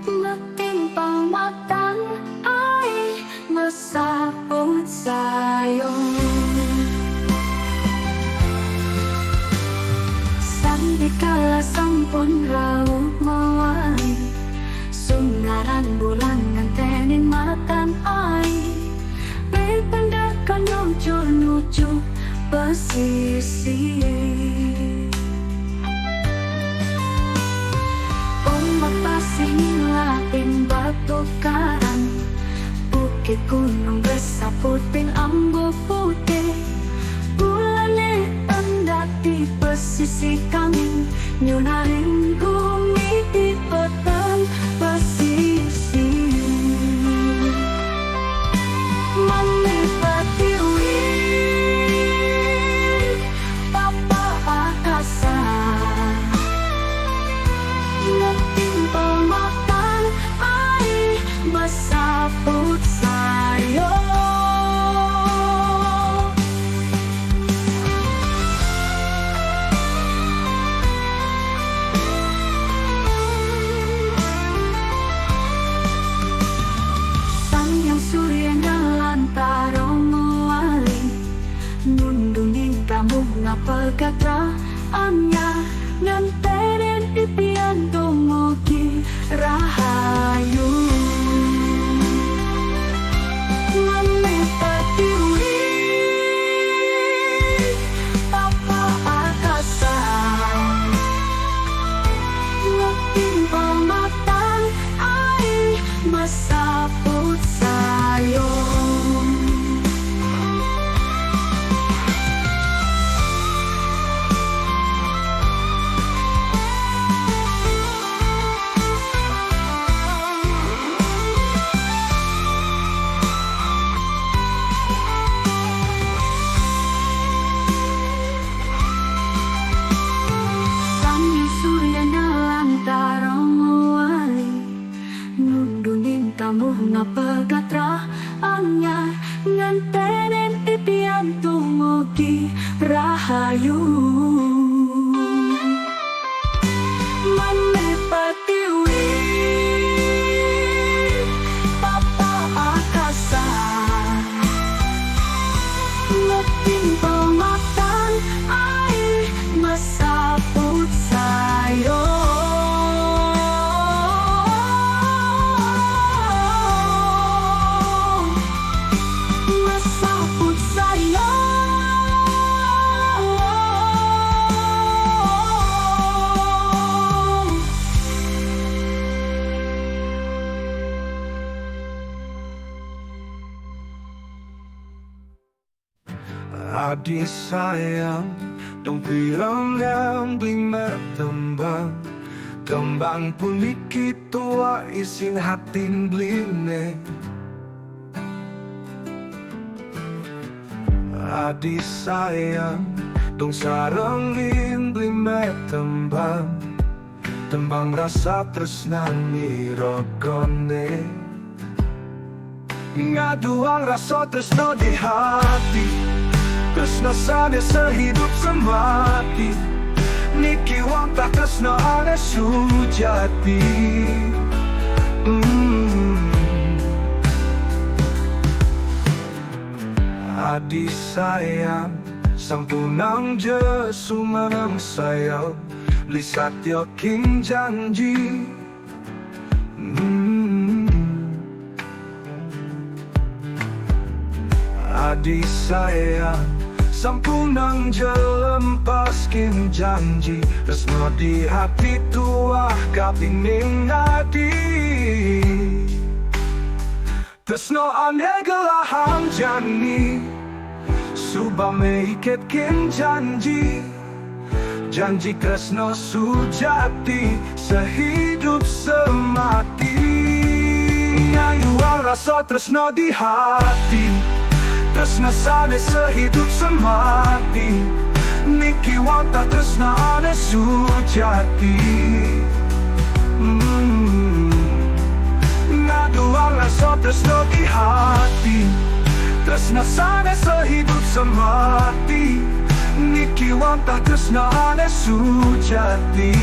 Nagtimpang ay masapot sa'yo. Sandi kalasampun raw maway, sungaran bulan ngantenin matan ay may pandakan nuju pesisir. Magpasing laing batu karang, bukit gunung bersapupin ambo putih. Bulane tanda di pesisir kami, nyunaring bumi di petang pesisir. Menikmati wih papa akasa, nagtimpang matan ay masapot sa'yo. Sanyang surya na lantarong mawali, nundunin kamu nga pagkatraannya, nganterin ipian tumugi rahayu. Menikmati wih papa akasa, nagtimpang matan ay masapot sa'yo. Kamu nga pagkatraannya, ngantenin ipian tumugi rahayu. Manipati wih papa akasa, nagtimpang matan ay masapot sa'yo. Adik sayang, dong bilang yang beli tembang, tembang pun dikit tua isin hatin bline. Adik sayang, dong sarangin beli tembang, tembang rasa tresnani rokone. Ngaduang rasa tresno di hati, tresno sana sehidup semati. Niki wang tak tresno ane sujati. Adik sayang, sampunang jesu menang sayang, lisat yoking janji. Adik sayang, sampunang jelepaskin janji, resno di hati tua kapining nadi. Tresno ane gelahang jani, suba meiketkin janji. Janji tresno sujati, sehidup semati. Ngayuang rasa tresno di hati, tresno sane sehidup semati. Niki wanta tresno ane sujati. Ngaduang rasa tresno di hati, tresno sane sehidup semati. Niki wanta tresno ane sujati.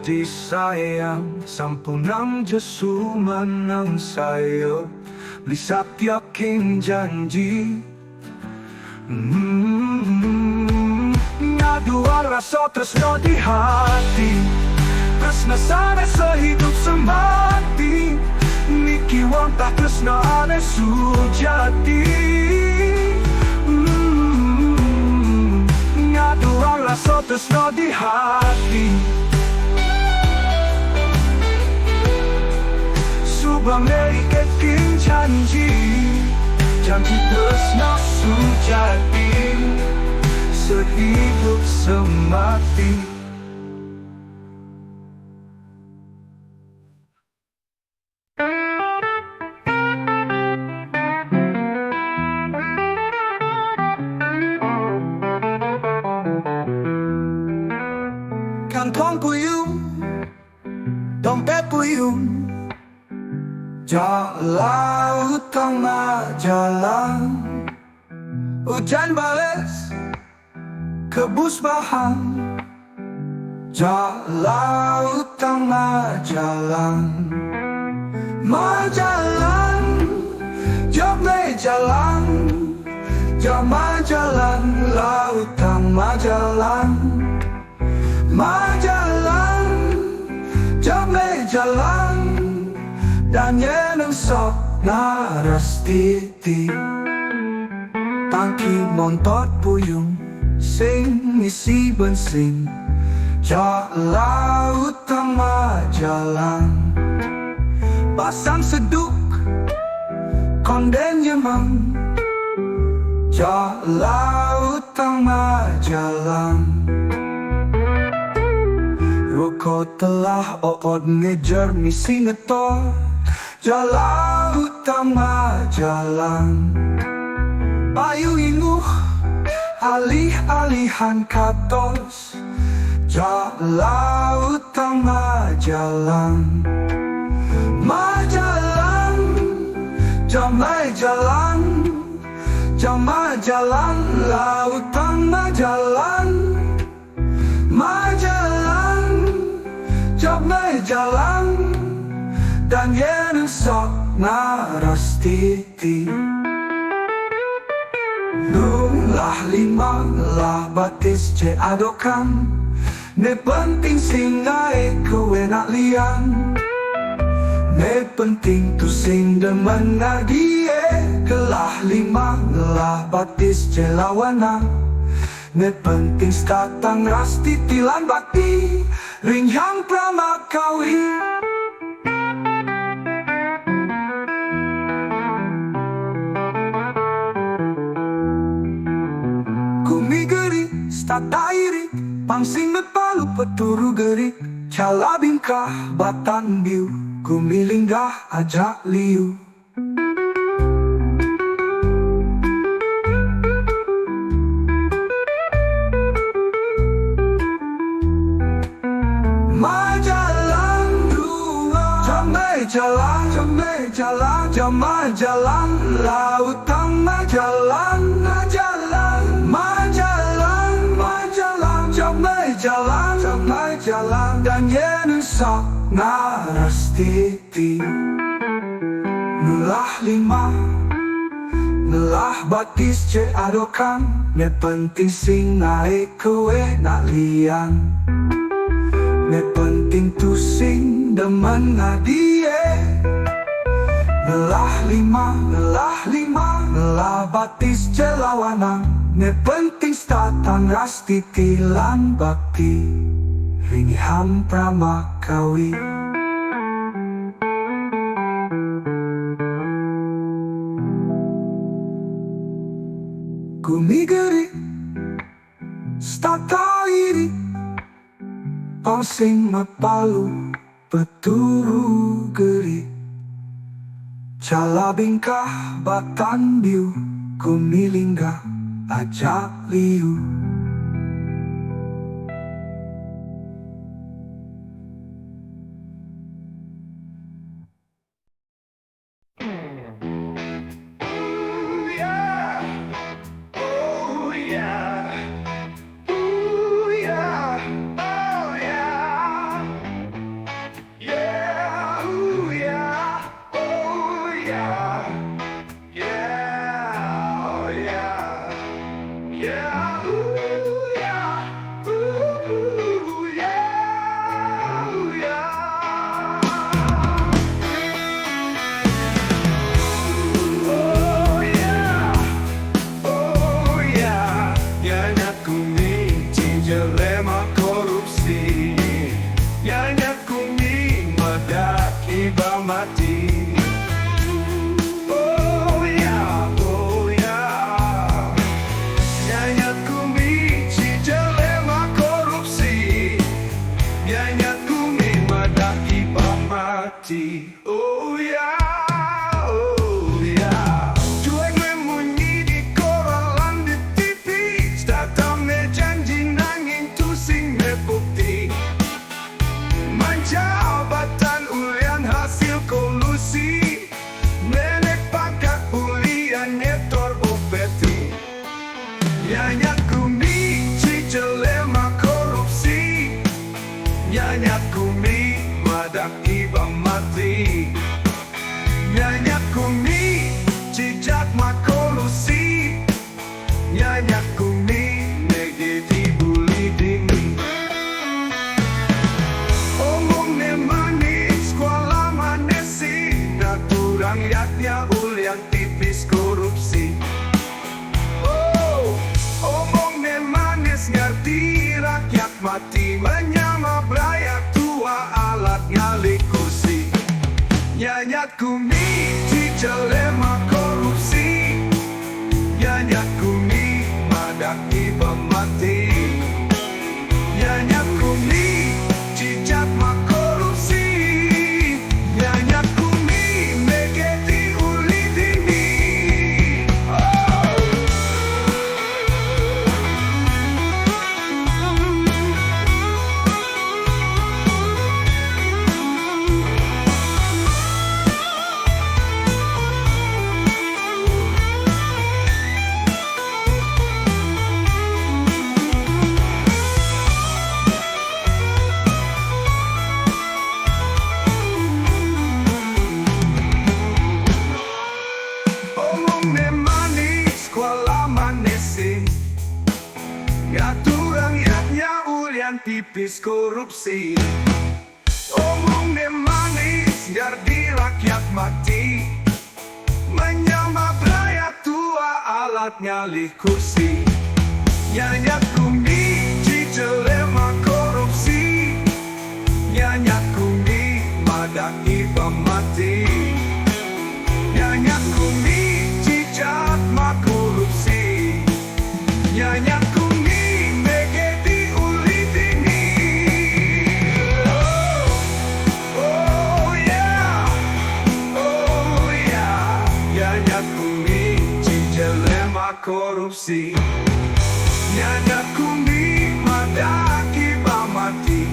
disayang Sampunang Jesuman sa'yo Lisap yaking janji Nga dua rasa tresno di hati Tresna sana sa hidup sa mati Nikiwang tak tresna ane sujati Nga dua rasa tresno di hati Subang ikat king janji Janji tresna sujati Sehidup semati Kantong puyung Dompet puyung Jalan tengah jalan Hujan bales Kebus bahan Jalan tengah jalan Majalan Jomai jalan Jomai jalan Laut tengah jalan Majalan Jomai jalan Dan yeneng sok naras titi Tangki montot puyung Sing isi bensin Jalan utama jalan Pasang seduk Konden jemang Jalan utama jalan Ruko telah ood ngejar misi ngetor Jalan utama jalan Payu inguh Alih-alihan katos Jalan utama jalan Majalan Jamai jalan Jamai jalan Laut tengah jalan Majalan Jamai jalan Dan yeneng sok naras titi Nulah lima lah batis ce adokan Ne penting singai kowe nak lian Ne penting tu sing demen ngadie Kelah lima lah batis ce lawana Ne penting statang ras titilan bakti Ring yang pramakawi Tatairi, pangsing palu peturu gerik Cala bingkah batan biu Kumilinggah ajak liu Majalan dua Jamai jalan, jamai jalan Jamai jalan Laut tengah jalan Jalan Majalan Jamai jalan Dan yeneng sok naras titi Nulah lima Nulah batis ce adokan Ne penting sing naik kowe nak lian Ne penting tu sing demen ngadie Nulah lima Nulah batis ce lawanang Ne penting statang ras titilan bakti Ring ham pramakawi Kumigeri Stata iri Pangsing mapalu Peturu geri Cala bingkah batan biu Kumilinggah ajak liu rakyat mati menyama beraya tua alat nyali kursi Nyanyat kumi cicelema korupsi Nyanyat kumi madaki pemati Nyanyat kumi cicat ma korupsi Nyanyat kumi megeti uli dini Omongnya manis, kuala manesin Ngatu rakyatnya ulian tipis korupsi Omongnya manis, jadi rakyat mati Menyama beraya tua alat nyali kursi Nyanyat kumi, cicelema korupsi Nyanyat kumi, madaki pemati Nyanyat kumi, cicat ma korupsi Nyanyat kumi, megeti uli dini Oh yeah, oh yeah Nyanyat kumi, cicelema korupsi Nyanyat kumi, madaki pamati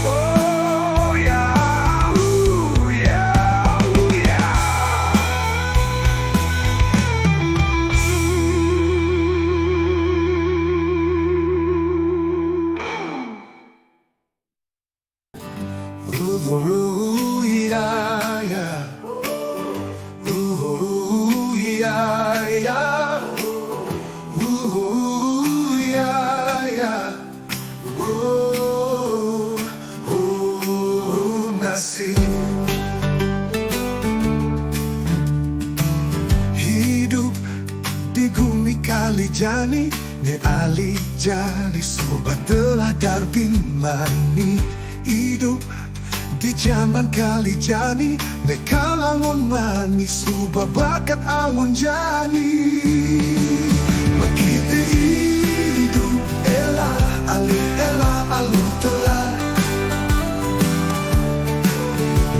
Oh yeah, ooh yeah, ooh yeah Ooh yeah, yeah Ooh yeah, yeah Ooh yeah, yeah Nasib Hidup di bumi Kalijani Ne Ali jali sobat telah darbin mani Hidup di zaman Kalijani Ne kalangon manis Subah bakat amun jani Makita hidup ela Ali ela alu telah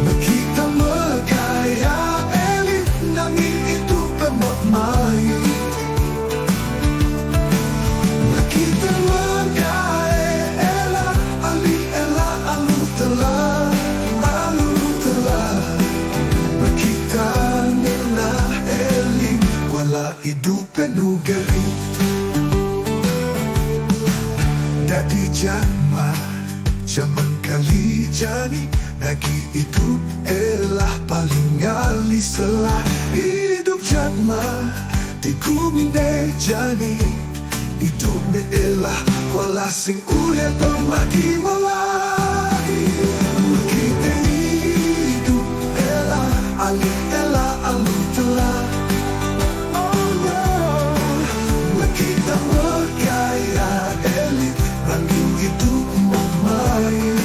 Makita megaya elit Nangin itu penuh main Makita megaya ela Ali ela alu telah Makita nila elit Wala hidup penuh garit Dadi zaman Kalijani Nagi hidup elah paling ngali selah Hidup jatma di bumi ne jani Hidup ne elah wala sing ulian pemati malai Kita hidup elah ali elah alu telah Kita bergaya elit Rangging hidup main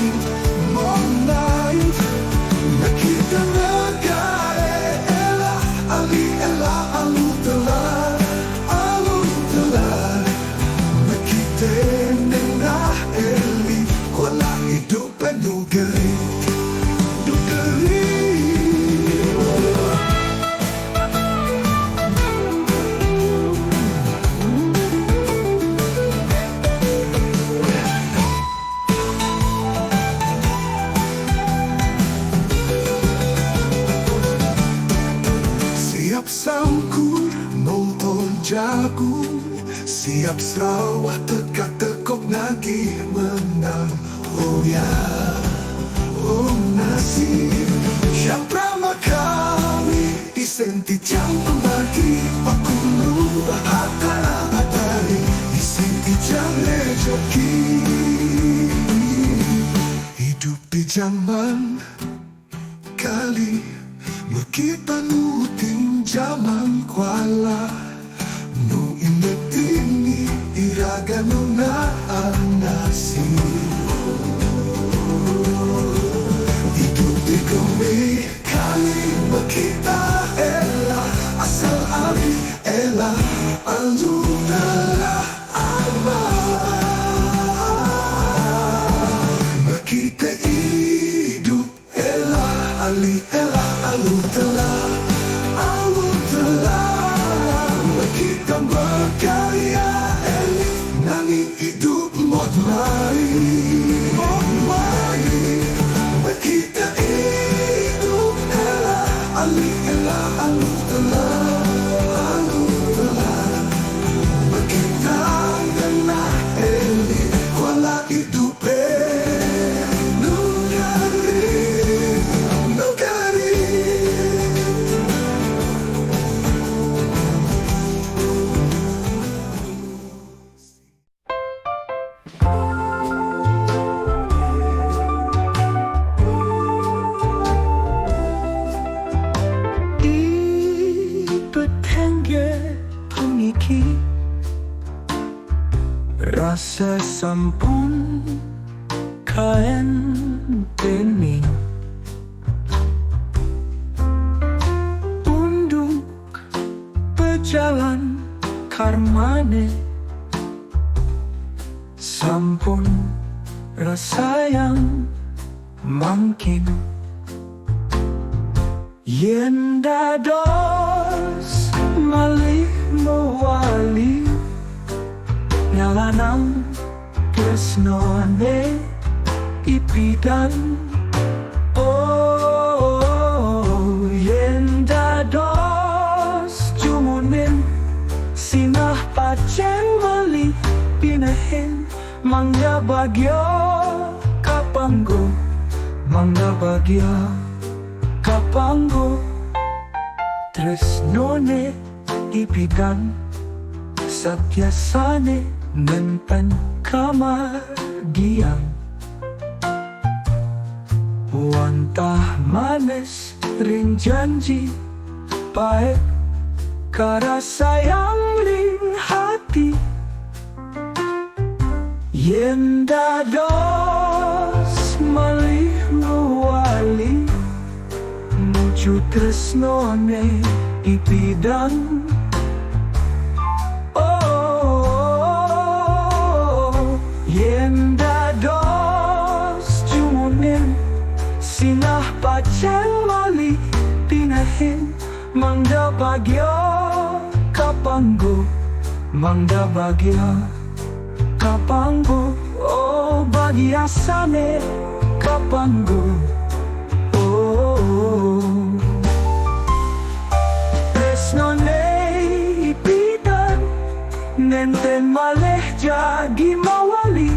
Kita bergaya elah Ali elah alu telah Kita nenah elit Wala hidup penuh gerit Siap sangkur, nonton jago Siap sawah tegak-tegok nagih menang Oh ya, oh nasib Yang pertama kali disenti jam pembagi Aku lupa hatari Disenti jam rejoki Hidup di zaman kali Kita nutin zaman kuala Nu inget ini iraga nunaan Mari kita hidup telah alih telah kita kena elit wala itu nugari. Ibetengge pengiki rasa sampun kaen teni unduk berjalan karmane sampun rasa yang mungkin yen dados malih mewali nyalanang tresnone ipidan. Oh yen dados jumunin sinah pacen malih pinahin mangga bagyo kapanggo mangga bagyo kapanggo tresnone ipidan satyasane nenten kamagian wantah manes ring janji baik kara sayang ring hati yen dados malih mewali muju tresnone ipidan. Oh yen dados jumunin sinah pacen malih pinahin mangga bagyo kapanggo mangga bagyo kapanggo. Oh bagiasane kapanggo. Tresnone ipidan nenten malih jagi mawali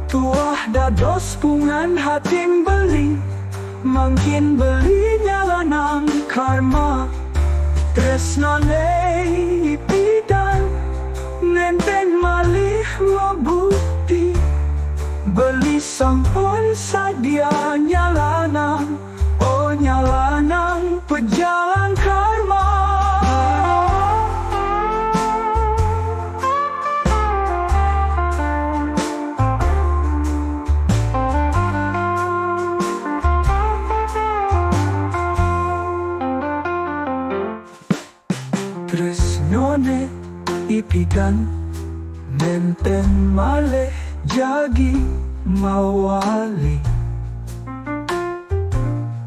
tuah dados pungan hating beli mangkin beli nyalanang karma. Tresnone ipidan nenten malih mabukti beli sampun sadia nyalanang. Oh nyalanang pejalan karma. Tresnone ipidan nenten malih jagi mawali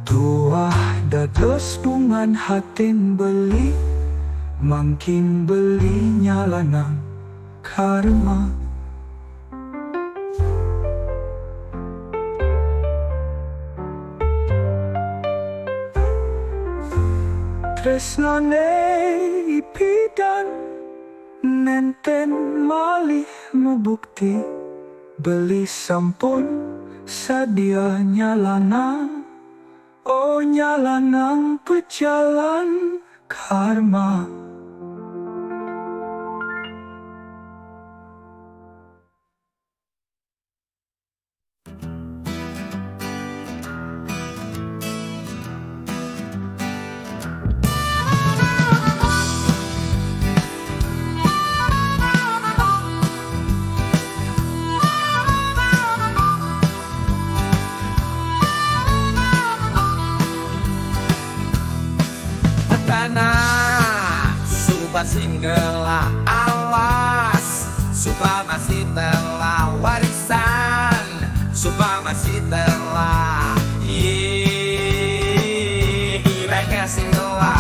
tuah dados pungan hatin beli mangkin beli nyalanang karma. Tresnone ipidan nenten malih mebukti beli sampun sadia nyalanang. Oh nyalanang pejalan karma. Singgela awas suka masih telah warisan suka masih telah mereka singgela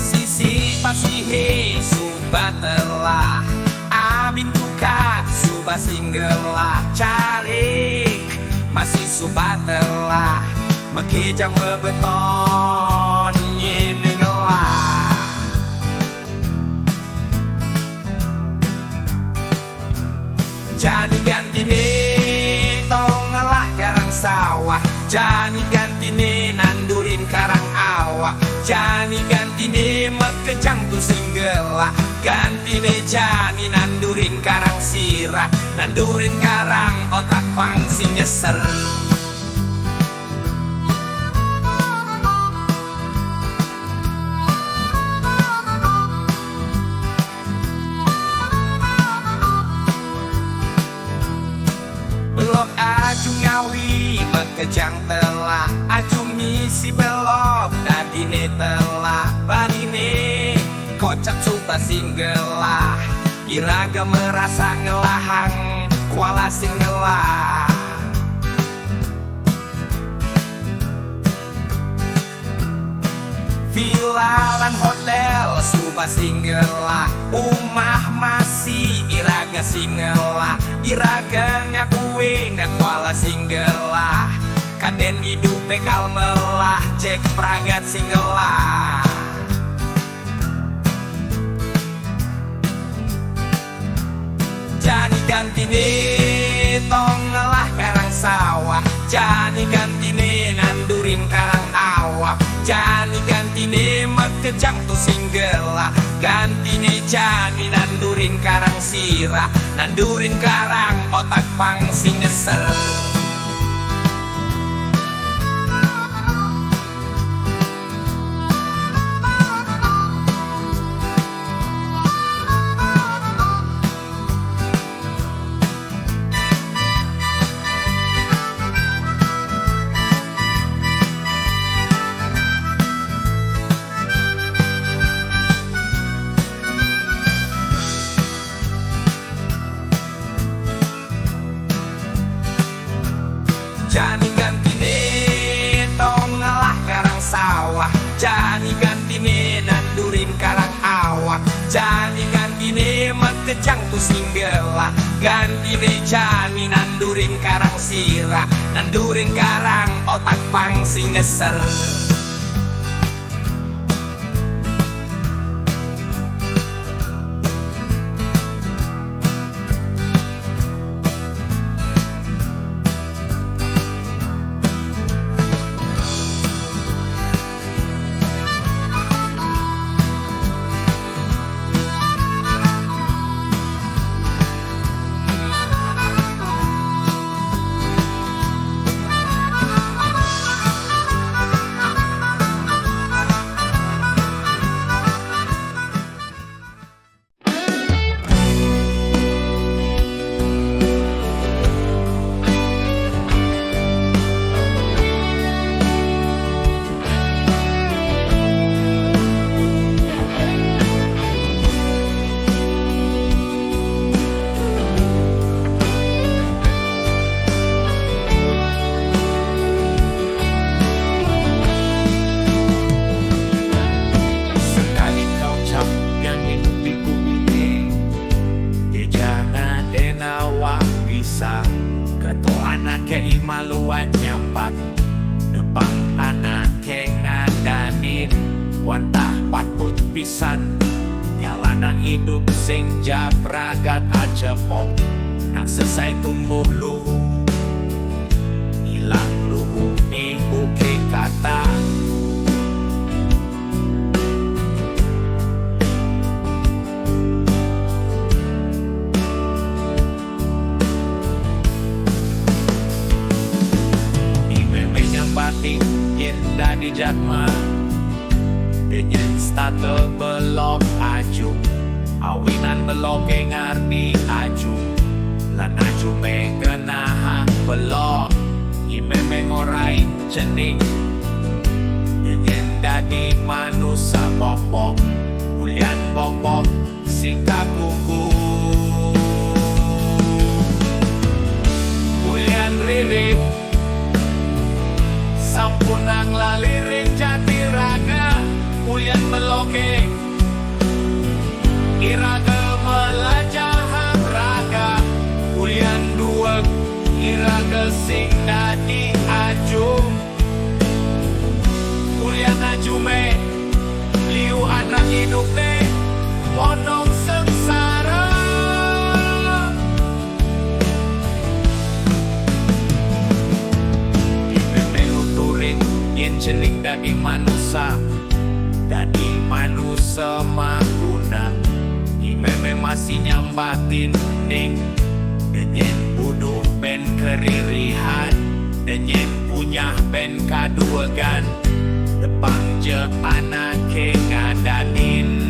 sisi pas Subasihe subatelah Amin buka subasinggelah Calik masih subatelah Mekijang bebeton ini ngelah Jadi ganti nih tong ngelah karang sawah Jadi ganti nih nandurin karang awak Jadi ganti nih mekejang tu singgelah Ganti nih jani nandurin karang sirah Nandurin karang otak pangsi nyeser Belok aju ngawi mekejang telah Aju misi belok dadine telah Banine kocak suka singgelah Iraga merasa ngelahang kuala singgelah Villa lan hotel suba singgelah Umah masih iraga singgelah Iraga ngakui ngakuala singgelah Kaden hidup bekal melah cek pragat singgelah Jadi ganti nih tong ngelah karang sawah Jadi ganti nih nandurin karang awak Jadi ganti nih mekejang tu singgelah Ganti nih jani nandurin karang sirah Nandurin karang otak pangsi nyeser Jani ganti nih tong ngelah karang sawah Jani ganti nih nandurin karang awak Jani ganti nih mekejang tu singgelah Ganti nih jani nandurin karang sirah Nandurin karang otak pangsi ngeser Maluan nyampak Depan anak kengan danin Wantah patut pisan Nyalanan hidup sing japragat aja pong Nak selesai tumbuh luhu Hilang luhu nih bukit kata Yenda di jatma Dengan starter belok aju Awinan belok ngarni aju Lan aju mengenaha belok Ime mengorai cening Yenda di manusia bopok Ulian bopok singkat kuku Ulian ririp Sampunang lalirin jati raga Ulian meloke iraga melajah raga Ulian dua iraga sing dadi ajum Ulian ajume liu anak hidup ne monong sengsara Ipeme uturin yen jeling dadi manusia Dadi manusia maguna Ipeme masih nyambatin ning Denyen bunuh ben keririhan Denyen punya ben kaduagan Depang je anak ke ngadanin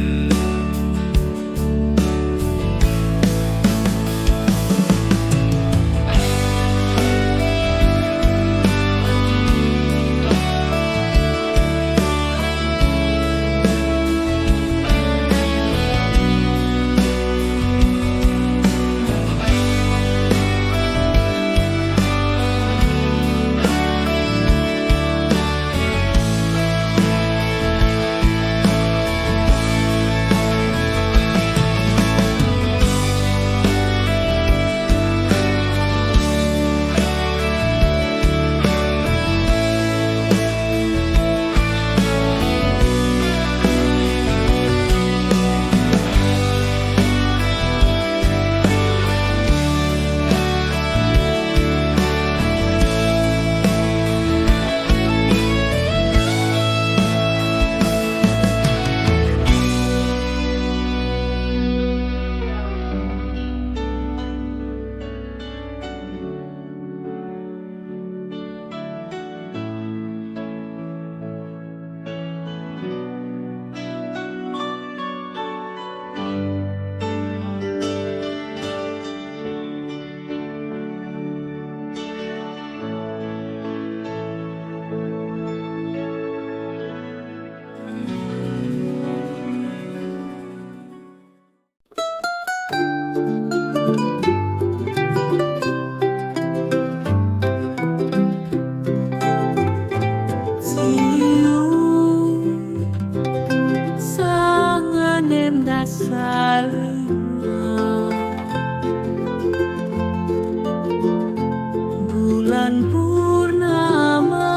Bulan purnama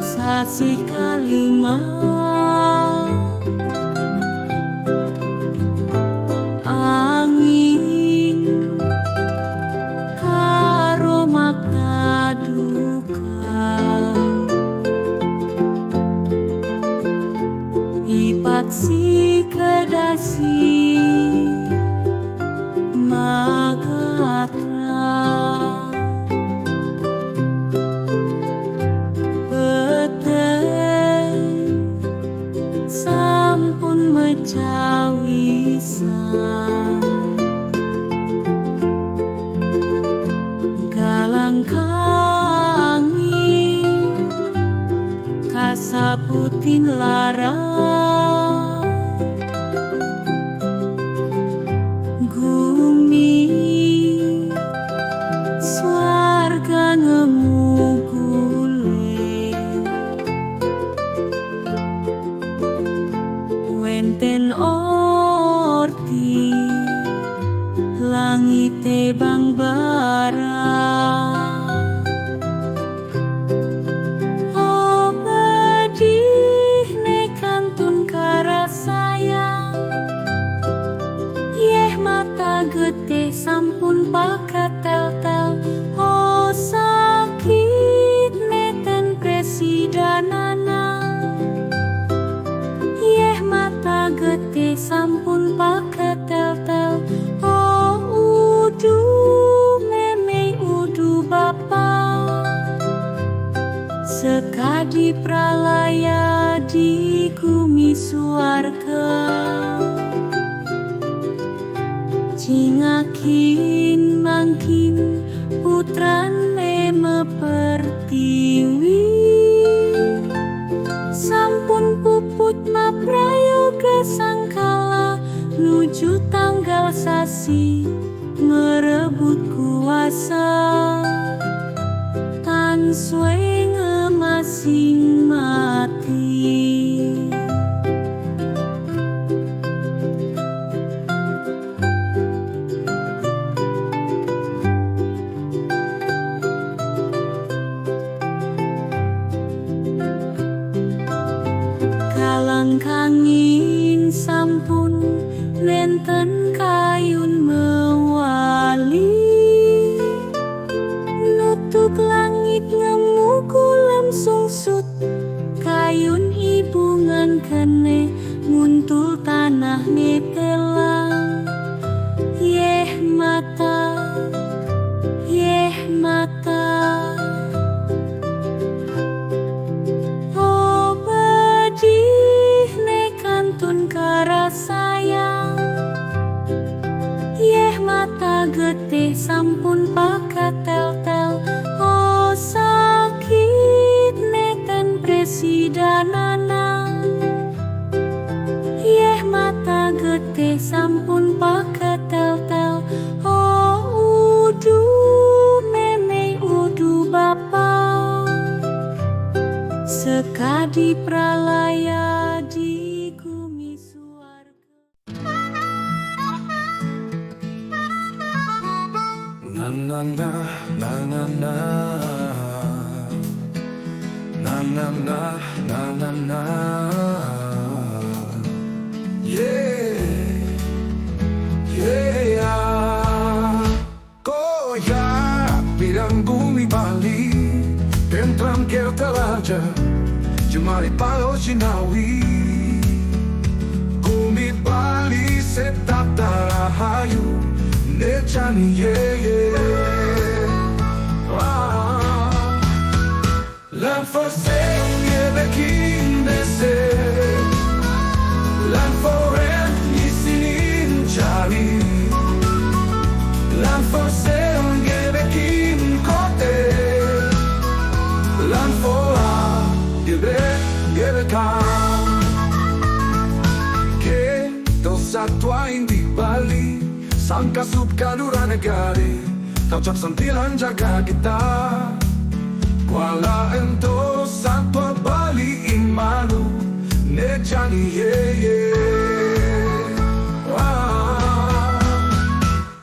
sasi kalima angin karo makaduka ipat si kedasi galang kangi kasaputin lara gumi swarga ngemugule wenten orti langite bang bara oh pedih ne kantun kara sayang yeh mata gede sampun pakat tel-tel oh sakit neten presidanana yeh mata gede sampun pakat tel-tel sekadi pralaya di gumi suarga cingakin mangkin putran me pertiwi sampun puput maprayoga sangkala nuju tanggal sasi merebut kuasa tan suwe masing mati Kangkanging sampun nenten kayun mewali, nutup langit ngemu kulam sungsut, kayun ibungan kene nguntul tanah ngetelang. Yeh mata, yeh mata, oh bedih ne kantun kara sayang. Yeh mata getih sampun pakat tel-tel, oh sakit neken presidanana. Yeh mata getih sampun pakat tel-tel, oh udu meme udu bapa. Sekadi pralaya di gumi suarga. Na na na na na na na na na na na na. Yeah, yeah. Goyah bidang bumi Bali, tentram kertalaja, jemari palo Cinawi. Bumi Bali setap tarahayu, necani ye. Lan forsel ngebekin dese, lan foren isinin cari, lan forsel ngebekin kote, lan fora gebekam. Che dosa tua di Bali, sangka subkanura negari, taucap sentilan jaga kita. Kuala ento satwa Bali imanu, nejani ye ye.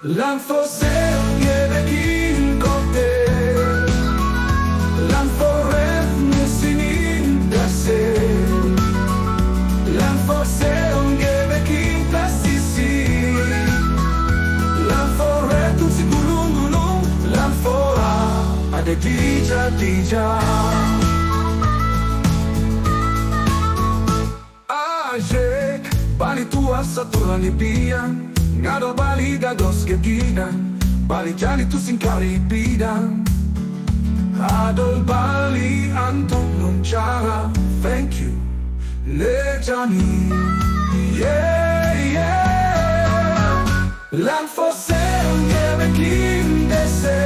Lan fosel ngebekin kote, lan foret musinin dase, lan fosel ngebekin tasisi, lan foret tutsi gulung-gulung, lan fora ada dija-dija. Aje Bali tua satu lipian, ngado Bali gados geginan, Bali jali tu singkari bidang. Adol Bali antuk nuncara, thank you lejani. Yeah, yeah. Lan fosel ngebekin dese,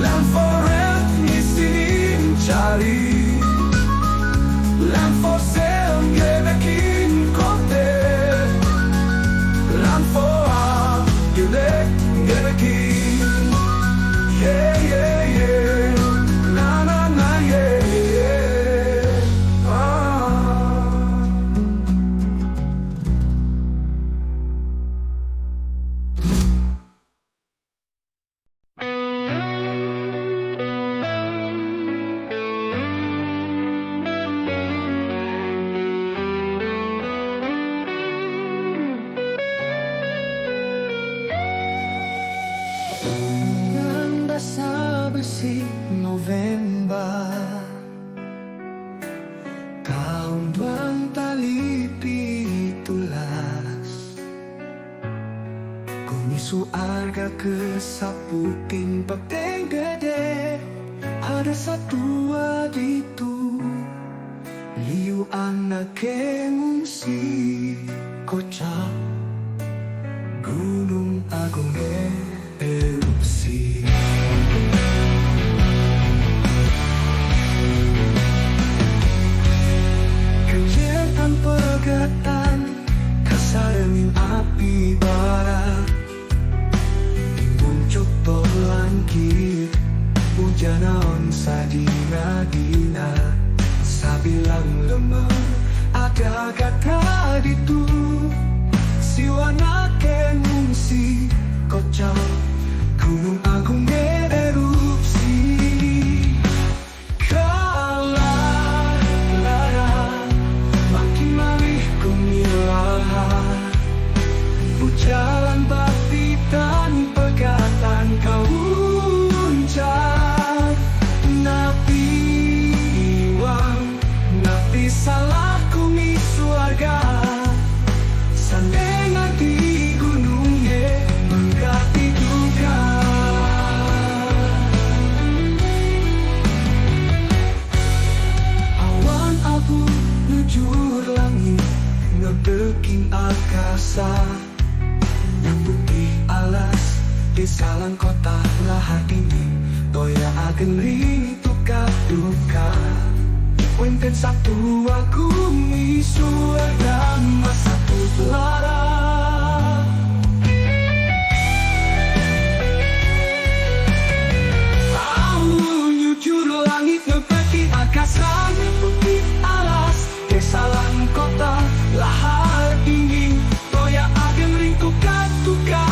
lan foret nisinin cari, lan fosel ngebekin kote, lan foa gilek ngebekin. Yeah, yeah, yeah. Na, na, na, yeah, yeah. Basa bersih November, tahun duang tali pitulas, kumi suarga kesapukin peteng gede. Ada satu aditu, liu anak ngungsi, kocak Gunung Agung erupsi. Kegiatan pegatan, kasarengin api bara, muncul langkit, hujan naon sadina-dina. Sabilang lemah, ada kata ditu, siwana ngungsi, kocak Gunung Agung erupsi. Kalah lara Deking angkasa yang putih alas di salang kota lahar dingin toya agen rintu duka wenten satu aku misu agama satu lara jujur langit ngepeti angkasa yang putih alas di salang kota lahar dingin toya agen rintu duka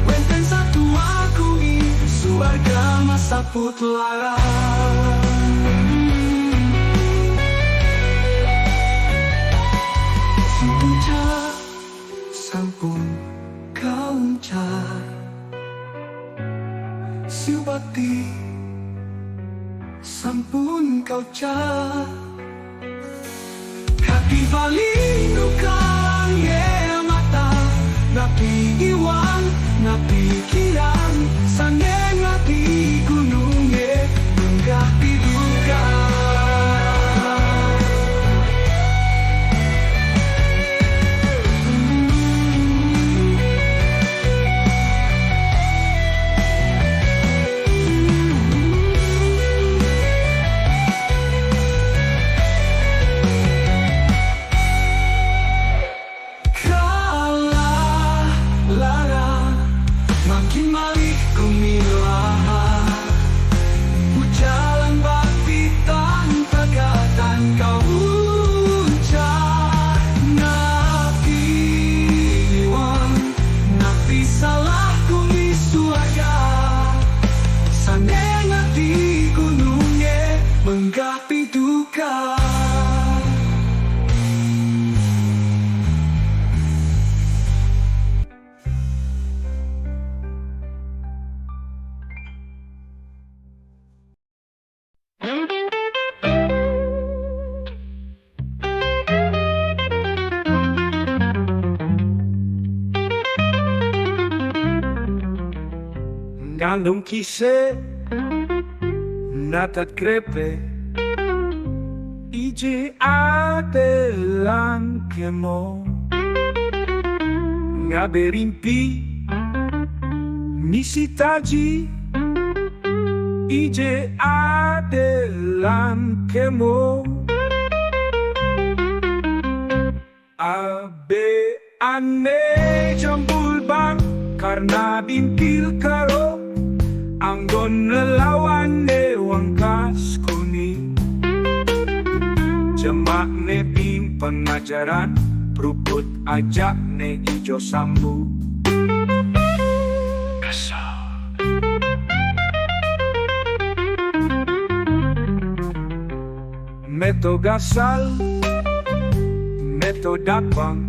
wenten satu aku misu agama satu lara sampun kauncar siupati sampun kau car kaki paling dukang mata napi iwan napi kirang sange napi gunungnya enggak diduga Gandum kise natat krepe ije adelan kemo ngaberimpi misi taji ije adelan kemo abe ane jambul bang karena bintil karo anggon lelawan dewang kas kuning jemak ne bing pengajaran beruput ajak ne ijo sambu kasar meto gasal meto dakbang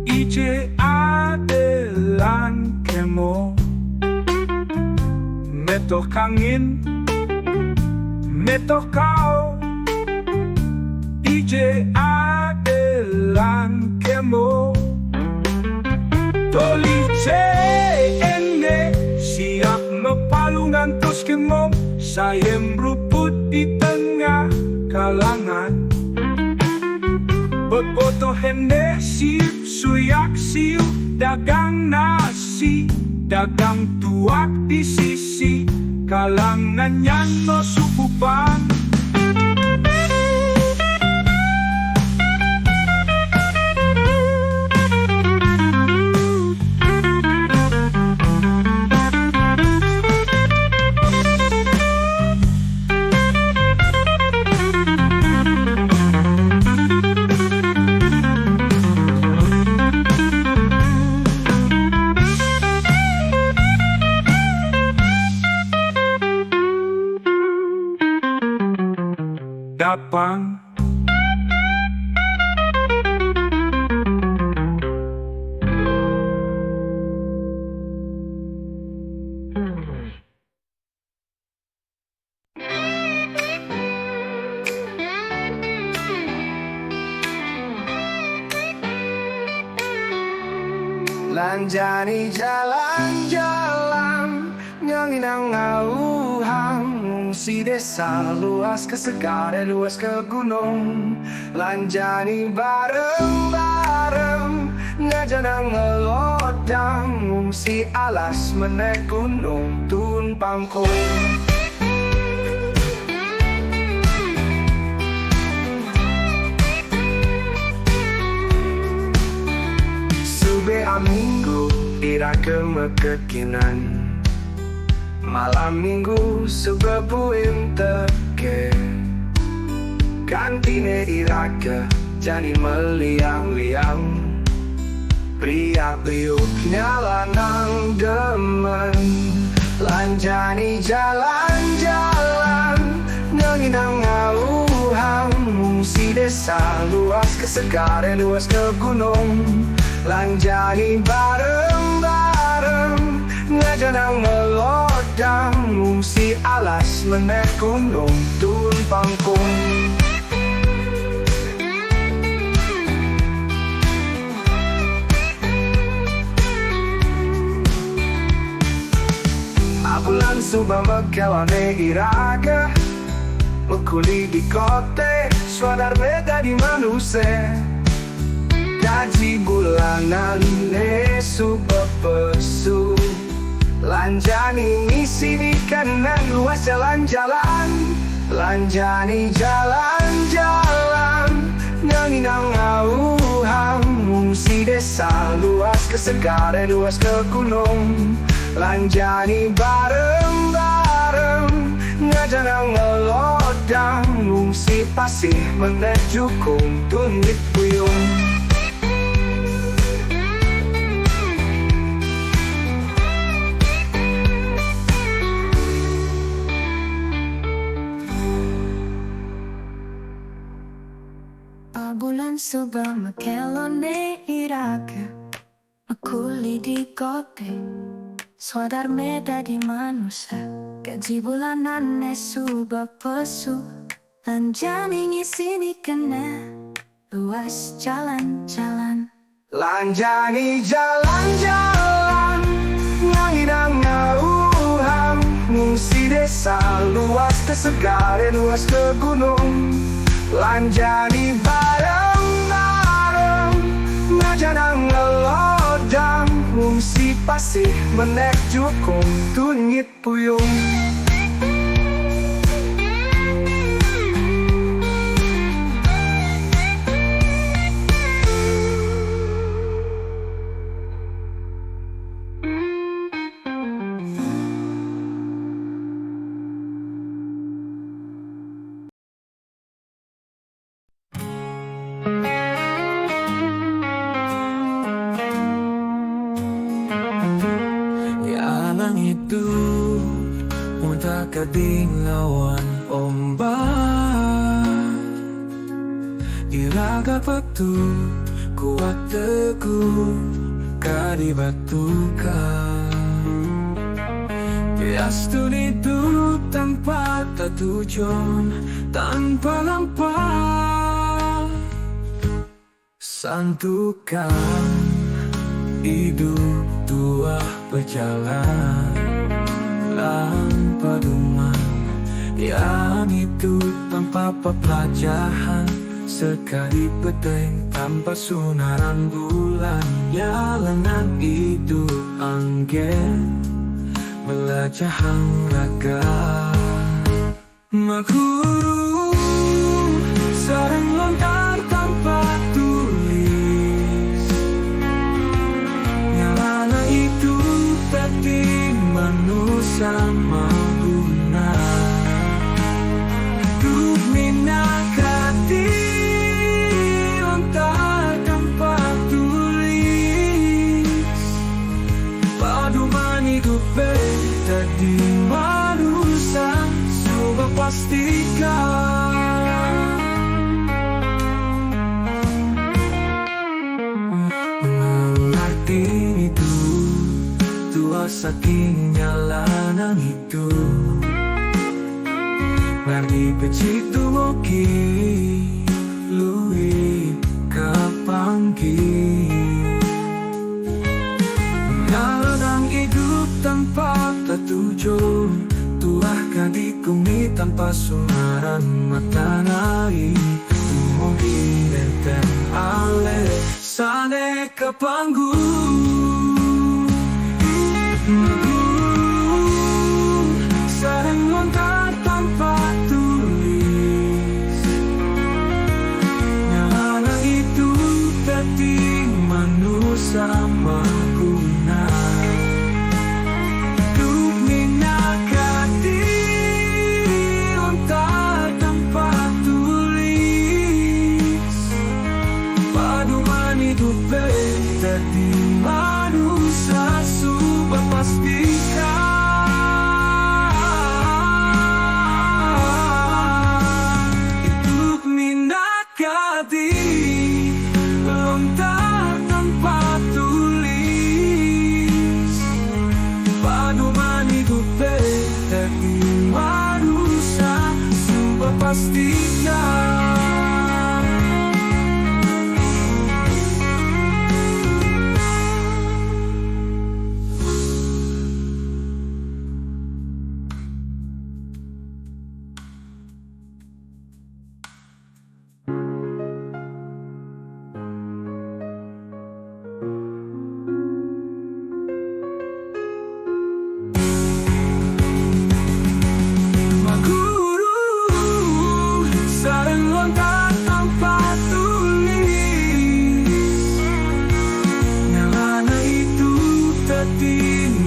ije adelan kemo meto kangin, meto kau ije adelan kemo Tolice ene siap mepalungan tos kemo sayem ruput di tengah kalangan Boboto hene siup suyak siup dagang nasi dagang tuak di sisi kalangan yang no sukupan Dapang Lanjani jalan-jalan nyanginang ngauhang mengungsi desa luas ke segara luas ke gunung lanjani bareng-bareng ngajana ngelodang mengungsi alas menek gunung tun pangkong sube aminggu ira kemekekinan malam minggu sebebuim teke kantine irake jani meliang-liang pria priuknya lanang demen lanjani jalan-jalan ngenginang ngauhang mungsi desa luas ke segara luas ke gunung lanjani bareng-bareng ngajanang ngelodang mungsi alas menek gunung tun pangkung Abulan suba mekelane iraga mekuli di kote swadar beda di manusia gaji bulanan ne suba pesu lanjani misi di kanan luas jalan-jalan lanjani jalan-jalan ngenginang ngauhang mungsi desa luas ke segara luas ke gunung lanjani bareng-bareng ngajanang ngelodang mungsi pasih menejukung tunit puyung Bulan suba mekelone irake makuli di kote swadar meda di manusia gaji bulanan ne suba pesu lanjani ngisini kena luas jalan-jalan lanjani jalan-jalan nganginang ngauhang mungsi desa luas ke segara luas ke gunung lanjani bareng-bareng ngajanang ngelodang mungsi pasih menek jukung tunyit puyung itu muntah kading lawan ombak iraga patu kuat teguh kadibatukan Biastu hidup tanpa tujuan tanpa lampau santukan hidup tua berjalan tanpa duman yang itu tanpa pelajaran sekali peteng tanpa sunaran bulan jalanan hidup angin belajar raga makhluk sarang lontar tanpa tulis nyalana itu tadi manusia mahuna duk minakati lontar tanpa tulis paduman hidup tadi manusia coba pastikan mengerti itu tua saking nyalanan itu Mardi pecitu moki lui kapangki Nyalanan hidup tanpa tujuan tuah kadikung pasunaran matanai Tumogin enten ale Sane kapanggu Sarang lontar tanpa tulis Nyala itu dating manusia maguna Hidup minakati lontar tanpa tulis Paduman hidup dating manusia subah pastikan lontar tanpa tulis Paduman hidup dari manusia Subah pastikan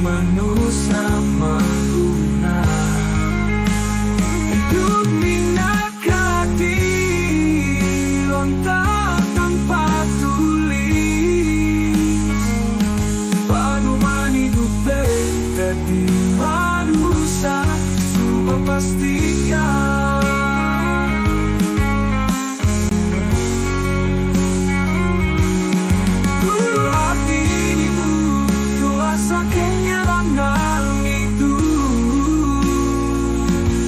manusia maguna Hidup minakati lontar tanpa tulis Paduman hidup dari manusia Subah pastikan Guru hati ibu Tuasa kenyamanan itu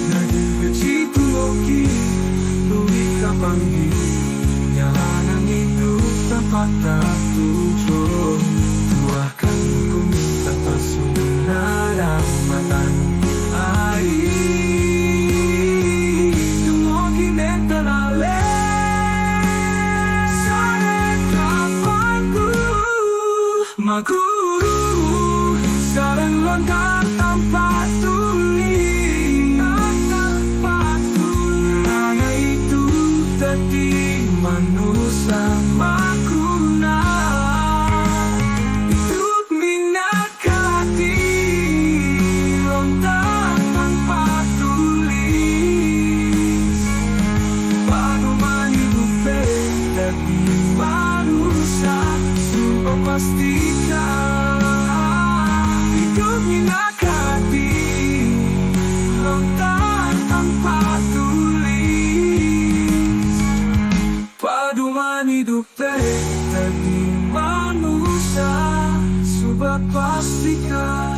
Naging kecil loki Luwi kapanggil Nyalanan hidup tempat tertujuh Tuakan kumi tanpa sunaran matan air Tumogi mentalale Sare kapanku Maguru Sarang lontar tanpa tulis Hanya itu tadi manusia maguna Hidup minakati lontar tanpa tulis Paduman hidup dari manusia Subah pastikan Hidup minakati lontar tanpa tulis Paduman hidup dari manusia Subah pastikan